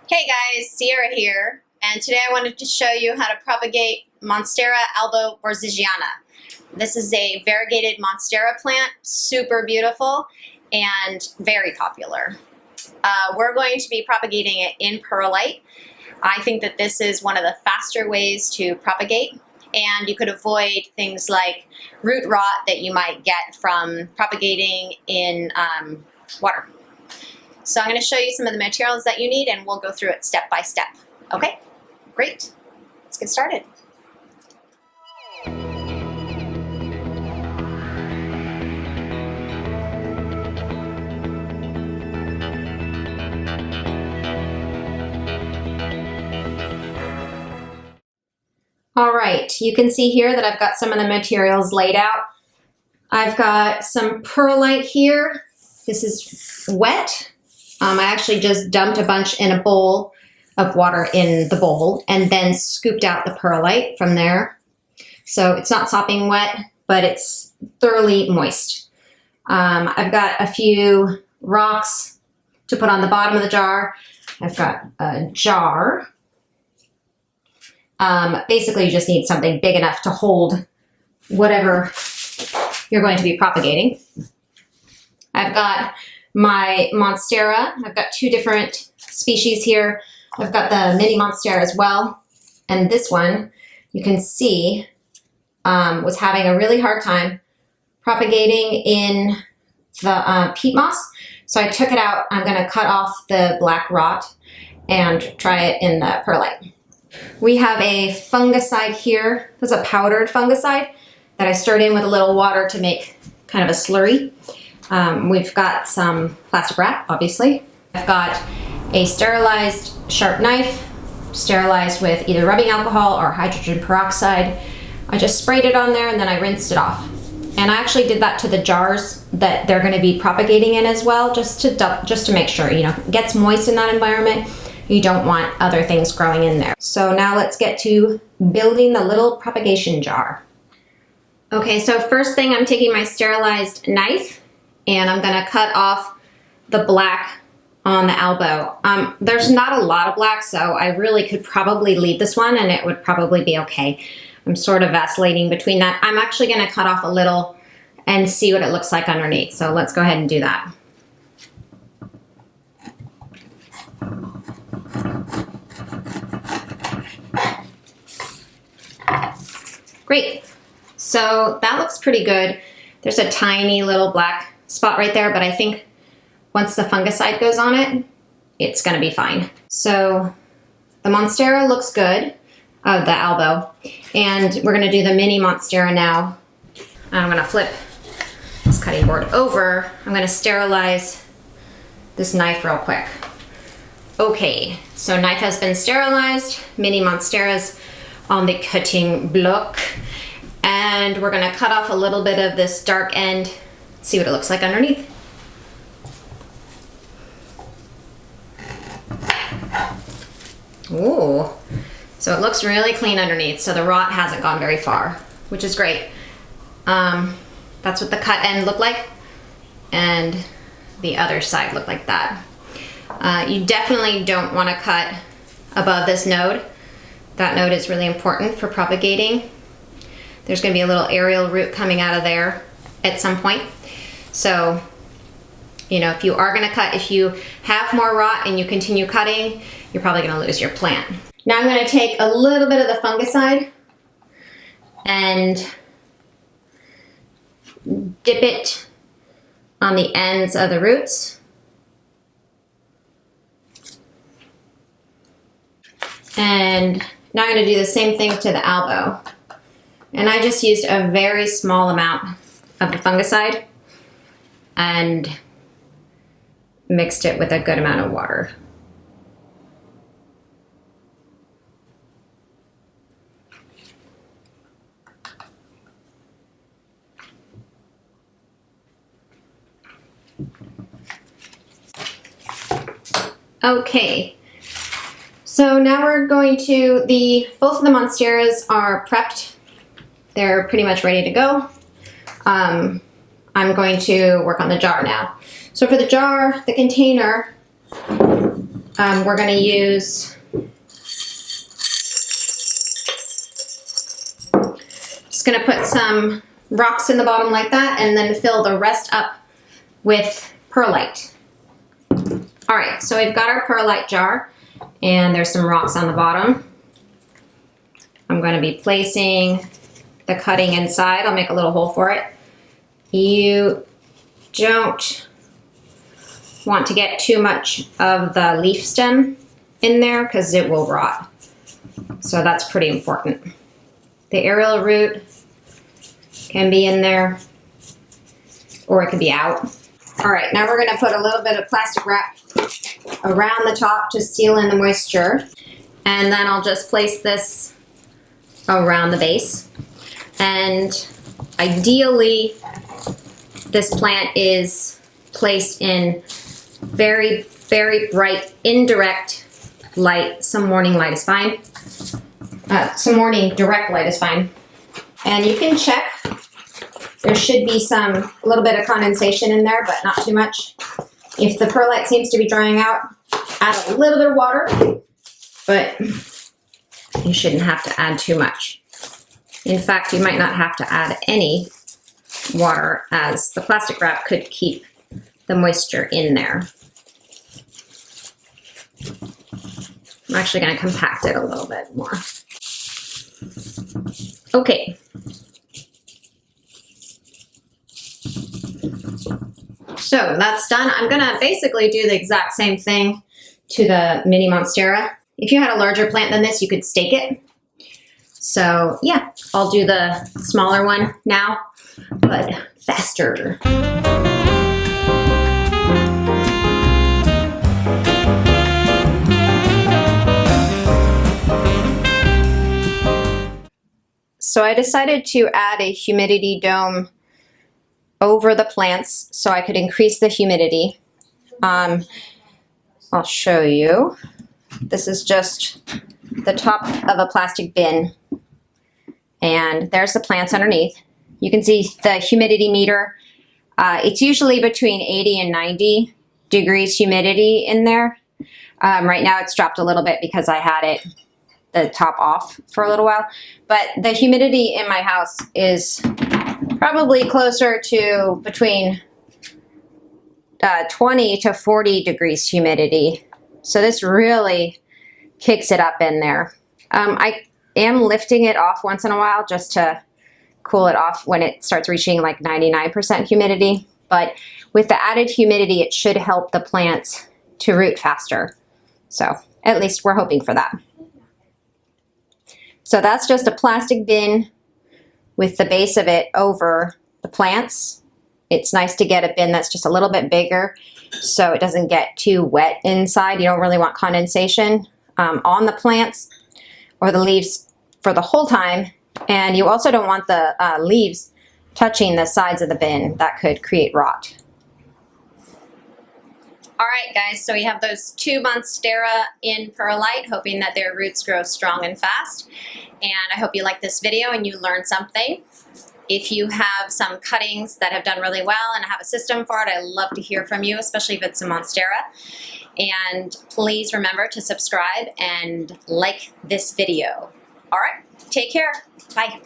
Hey guys, Sierra here, and today I wanted to show you how to propagate Monstera albo borzigiana. This is a variegated Monstera plant, super beautiful and very popular. We're going to be propagating it in perlite. I think that this is one of the faster ways to propagate, and you could avoid things like root rot that you might get from propagating in water. So I'm going to show you some of the materials that you need and we'll go through it step by step. Okay, great. Let's get started. All right, you can see here that I've got some of the materials laid out. I've got some perlite here. This is wet. I actually just dumped a bunch in a bowl of water in the bowl and then scooped out the perlite from there. So it's not sopping wet, but it's thoroughly moist. I've got a few rocks to put on the bottom of the jar. I've got a jar. Basically, you just need something big enough to hold whatever you're going to be propagating. I've got my Monstera. I've got two different species here. I've got the mini Monstera as well. And this one, you can see, was having a really hard time propagating in the peat moss. So I took it out. I'm going to cut off the black rot and try it in the perlite. We have a fungicide here. This is a powdered fungicide that I stirred in with a little water to make kind of a slurry. We've got some plastic wrap, obviously. I've got a sterilized sharp knife, sterilized with either rubbing alcohol or hydrogen peroxide. I just sprayed it on there and then I rinsed it off. And I actually did that to the jars that they're going to be propagating in as well, just to make sure, it gets moist in that environment. You don't want other things growing in there. So now let's get to building the little propagation jar. Okay, so first thing, I'm taking my sterilized knife and I'm gonna cut off the black on the elbow. There's not a lot of black, so I really could probably leave this one and it would probably be okay. I'm sort of vacillating between that. I'm actually gonna cut off a little and see what it looks like underneath. So let's go ahead and do that. Great, so that looks pretty good. There's a tiny little black spot right there, but I think once the fungicide goes on it, it's gonna be fine. So the Monstera looks good, the elbow, and we're gonna do the mini Monstera now. I'm gonna flip this cutting board over. I'm gonna sterilize this knife real quick. Okay, so knife has been sterilized, mini Monstera's on the cutting block, and we're gonna cut off a little bit of this dark end, see what it looks like underneath. Ooh, so it looks really clean underneath, so the rot hasn't gone very far, which is great. That's what the cut end looked like, and the other side looked like that. You definitely don't want to cut above this node. That node is really important for propagating. There's going to be a little aerial root coming out of there at some point. So, if you are going to cut, if you have more rot and you continue cutting, you're probably going to lose your plant. Now I'm going to take a little bit of the fungicide and dip it on the ends of the roots. And now I'm going to do the same thing to the elbow. And I just used a very small amount of the fungicide and mixed it with a good amount of water. Okay. So now we're going to, both of the Monsteras are prepped. They're pretty much ready to go. I'm going to work on the jar now. So for the jar, the container, We're going to use just going to put some rocks in the bottom like that and then fill the rest up with perlite. All right, so we've got our perlite jar and there's some rocks on the bottom. I'm going to be placing the cutting inside. I'll make a little hole for it. You don't want to get too much of the leaf stem in there because it will rot. So that's pretty important. The aerial root can be in there or it can be out. All right, now we're going to put a little bit of plastic wrap around the top to seal in the moisture. And then I'll just place this around the base. And ideally, this plant is placed in very, very bright, indirect light. Some morning light is fine. Some morning direct light is fine. And you can check. There should be a little bit of condensation in there, but not too much. If the perlite seems to be drying out, add a little bit of water, but you shouldn't have to add too much. In fact, you might not have to add any water as the plastic wrap could keep the moisture in there. I'm actually going to compact it a little bit more. Okay. So that's done. I'm going to basically do the exact same thing to the mini Monstera. If you had a larger plant than this, you could stake it. So yeah, I'll do the smaller one now, but faster. So I decided to add a humidity dome over the plants so I could increase the humidity. I'll show you. This is just the top of a plastic bin. And there's the plants underneath. You can see the humidity meter. It's usually between 80 and 90 degrees humidity in there. Right now it's dropped a little bit because I had it the top off for a little while. But the humidity in my house is probably closer to between 20 to 40 degrees humidity. So this really kicks it up in there. I am lifting it off once in a while just to cool it off when it starts reaching like 99% humidity. But with the added humidity, it should help the plants to root faster. So at least we're hoping for that. So that's just a plastic bin with the base of it over the plants. It's nice to get a bin that's just a little bit bigger so it doesn't get too wet inside. You don't really want condensation on the plants or the leaves for the whole time. And you also don't want the leaves touching the sides of the bin. That could create rot. All right, guys, so we have those 2 Monstera in perlite, hoping that their roots grow strong and fast. And I hope you liked this video and you learned something. If you have some cuttings that have done really well and have a system for it, I'd love to hear from you, especially if it's a Monstera. And please remember to subscribe and like this video. All right, take care. Bye.